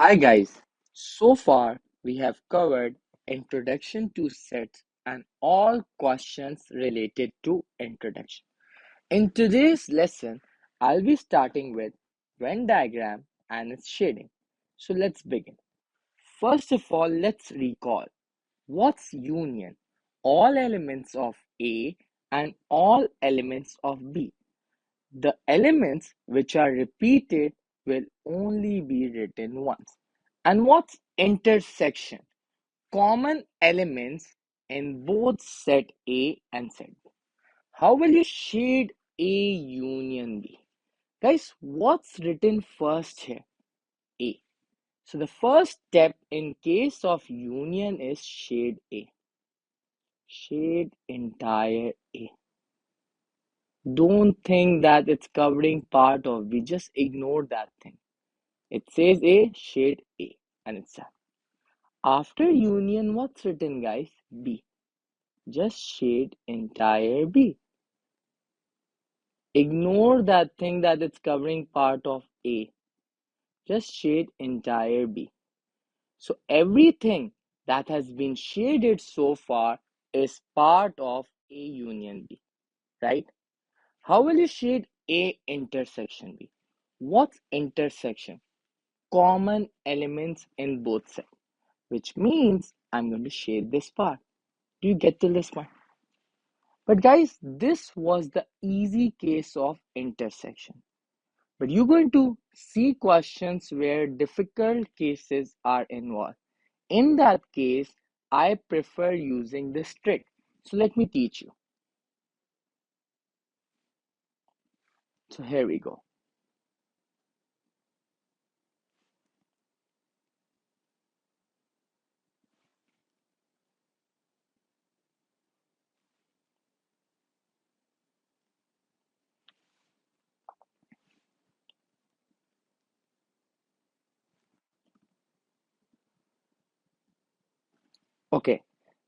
Hi guys, so far we have covered introduction to sets and all questions related to introduction. In today's lesson, I'll be starting with Venn diagram and its shading. So let's begin. First of all, let's recall what's union? All elements of A and all elements of B. The elements which are repeated will only be written once. And what's intersection? Common elements in both set A and set B. How will you shade A union B? Guys, what's written first here? A. So the first step in case of union is shade A. Shade entire A. Don't think that it's covering part of B. Just ignore that thing. It says A, shade A, and it's done. After union, what's written, guys? B. Just shade entire B. Ignore that thing that it's covering part of A. Just shade entire B. So everything that has been shaded so far is part of A union B, right? How will you shade A intersection B? What's intersection? Common elements in both sides, which means I'm going to shade this part. Do you get till this point? But guys, this was the easy case of intersection. But you're going to see questions where difficult cases are involved. In that case, I prefer using this trick. So let me teach you. So here we go. Okay,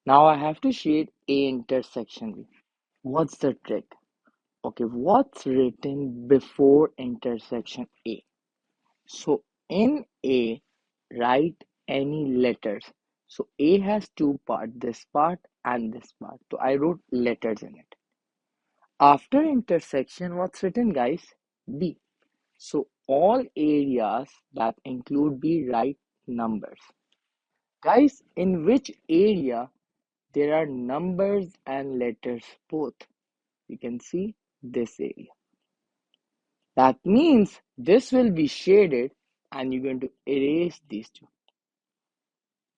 now I have to shade A intersection B. What's the trick? Okay, what's written before intersection A? So in A, write any letters. So A has two parts, this part and this part. So I wrote letters in it. After intersection, what's written, guys? B. So all areas that include B, write numbers. Guys, in which area there are numbers and letters both? You can see this area. That means this will be shaded and you're going to erase these two.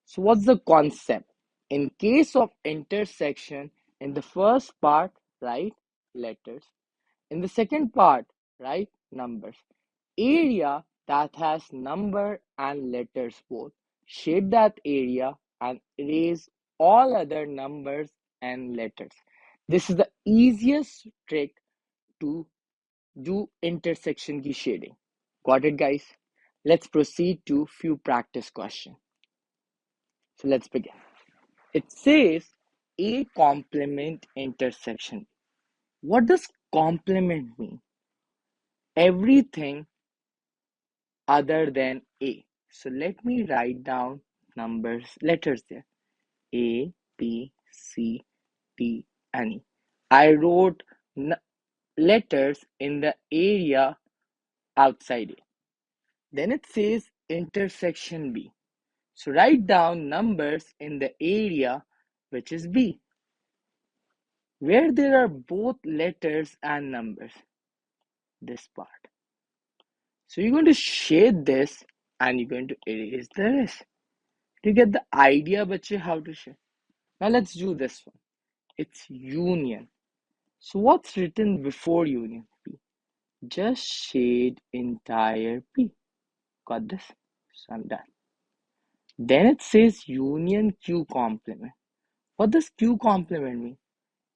So what's the concept? In case of intersection, in the first part, write letters. In the second part, write numbers. Area that has number and letters both. Shade that area and erase all other numbers and letters. This is the easiest trick to do intersection की shading. Got it, guys? Let's proceed to few practice questions. So let's begin. It says A complement intersection. What does complement mean? Everything other than A. So let me write down numbers, letters there. A, B, C, D, and E. I wrote letters in the area outside A. Then it says intersection B. So write down numbers in the area which is B, where there are both letters and numbers. This part. So you're going to shade this and you're going to erase the rest. Do you get the idea, bache, how to shade? Now let's do this one. It's union. So what's written before union? P. Just shade entire P. Got this? So I'm done. Then it says union Q complement. What does Q complement mean?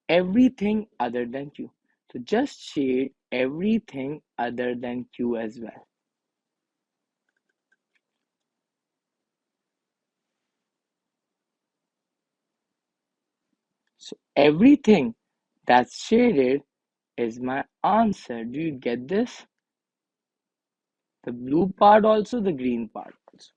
Everything other than Q. So just shade everything other than Q as well. So everything that's shaded is my answer. Do you get this? The blue part also, the green part also.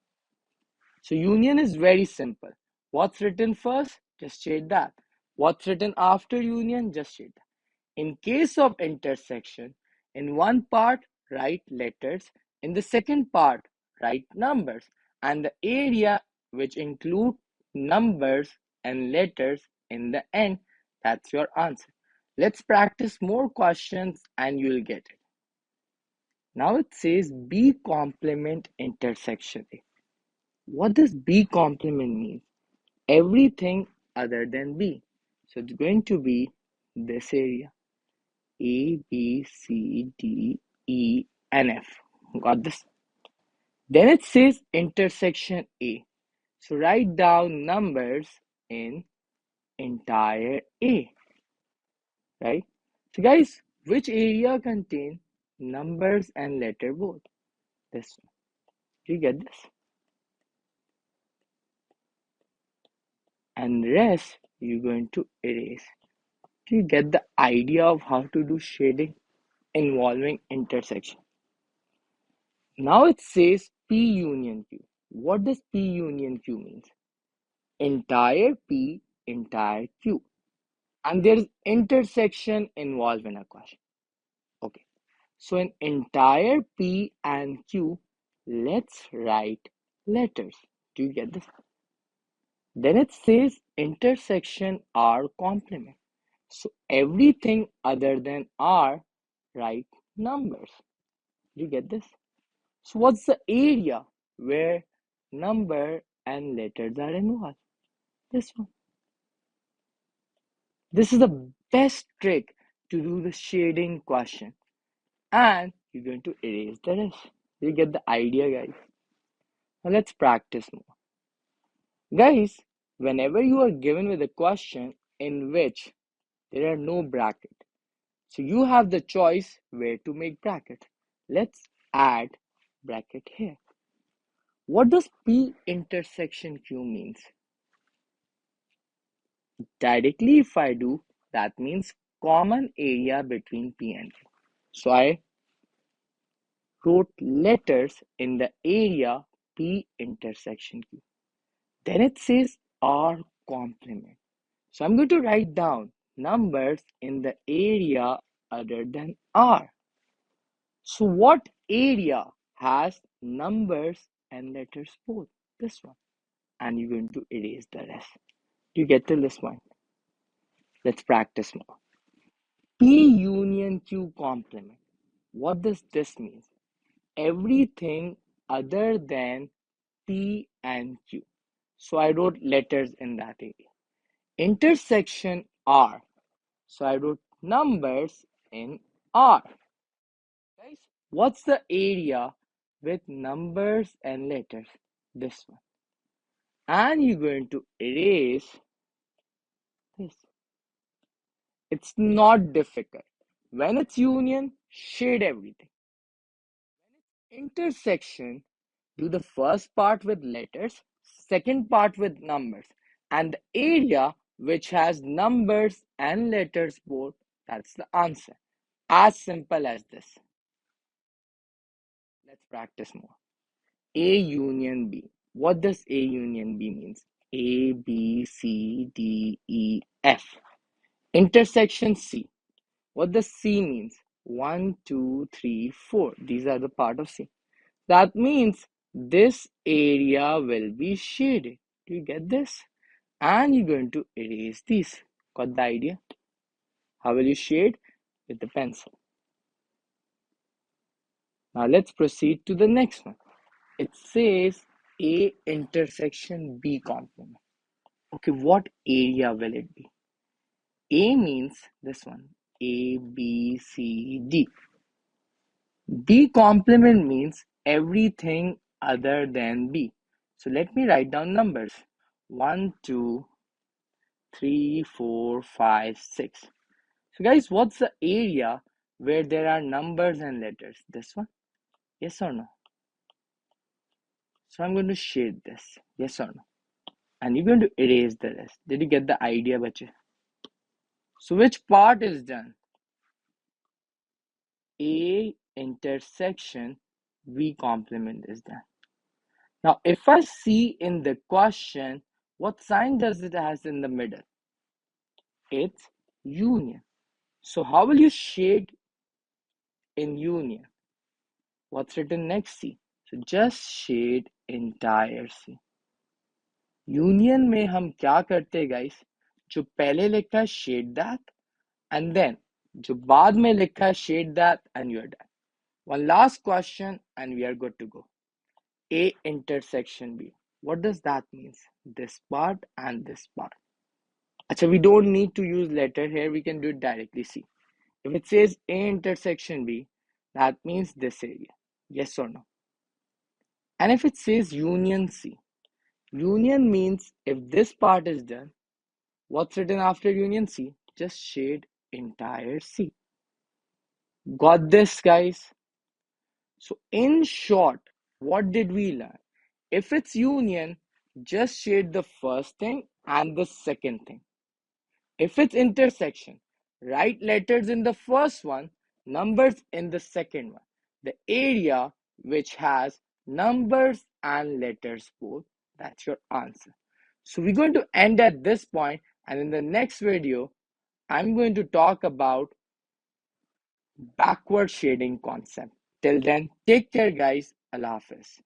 So union is very simple. What's written first? Just shade that. What's written after union? Just shade that. In case of intersection, in one part, write letters. In the second part, write numbers. And the area which include numbers and letters in the end, that's your answer. Let's practice more questions and you'll get it. Now it says B complement intersection A. What does B complement mean? Everything other than B. So it's going to be this area. A, B, C, D, E, and F. Got this? Then it says intersection A. So write down numbers in entire A, right? So guys, which area contain numbers and letter both? This one. Do you get this? And rest you're going to erase. Do you get the idea of how to do shading involving intersection? Now it says P union Q. What does P union Q means? Entire P, entire Q. And there is intersection involved in a question. Okay. So in entire P and Q, let's write letters. Do you get this? Then it says intersection R complement. So everything other than R, write numbers. Do you get this? So what's the area where number and letters are involved? This one. This is the best trick to do the shading question. And you're going to erase the rest. You get the idea, guys. Now let's practice more. Guys, whenever you are given with a question in which there are no brackets, so you have the choice where to make brackets. Let's add bracket here. What does P intersection Q means? Directly if I do, that means common area between P and Q. So I wrote letters in the area P intersection Q. Then it says R complement. So I'm going to write down numbers in the area other than R. So what area has numbers and letters both? This one. And you're going to erase the rest. Do you get till this one? Let's practice more. P union Q complement. What does this mean? Everything other than P and Q. So I wrote letters in that area. Intersection R. So I wrote numbers in R. Guys, what's the area with numbers and letters? This one. And you're going to erase this. It's not difficult. When it's union, shade everything. Intersection, do the first part with letters, second part with numbers, and the area which has numbers and letters both, that's the answer. As simple as this. Let's practice more. A union B. What does A union B means? A, B, C, D, E, F. Intersection C. What does C means? 1, 2, 3, 4. These are the part of C. That means this area will be shaded. Do you get this? And you're going to erase these. Got the idea? How will you shade? With the pencil. Now let's proceed to the next one. It says A intersection B complement. Okay, what area will it be? A means this one. A, B, C, D. B complement means everything other than B. So let me write down numbers. 1, 2, 3, 4, 5, 6. So guys, what's the area where there are numbers and letters? This one? Yes or no? So I'm going to shade this. Yes or no? And you're going to erase the rest. Did you get the idea, bache? So which part is done? A intersection B complement is done. Now, if I see in the question, what sign does it has in the middle? It's union. So how will you shade in union? What's written next C? So just shade entire C. Union में हम क्या करते guys, जो पहले लिखा है shade that, and then जो बाद में लिखा है shade that, and you are done. One last question and we are good to go. A intersection B. What does that mean? This part and this part. Achha, we don't need to use letter here. We can do it directly. See, if it says A intersection B, that means this area. Yes or no? And if it says union C, union means if this part is done, what's written after union C? Just shade entire C. Got this, guys? So in short, what did we learn? If it's union, just shade the first thing and the second thing. If it's intersection, write letters in the first one, numbers in the second one. The area which has numbers and letters both, that's your answer. So we're going to end at this point, and in the next video, I'm going to talk about backward shading concept. Till then, take care guys. Allah Hafiz.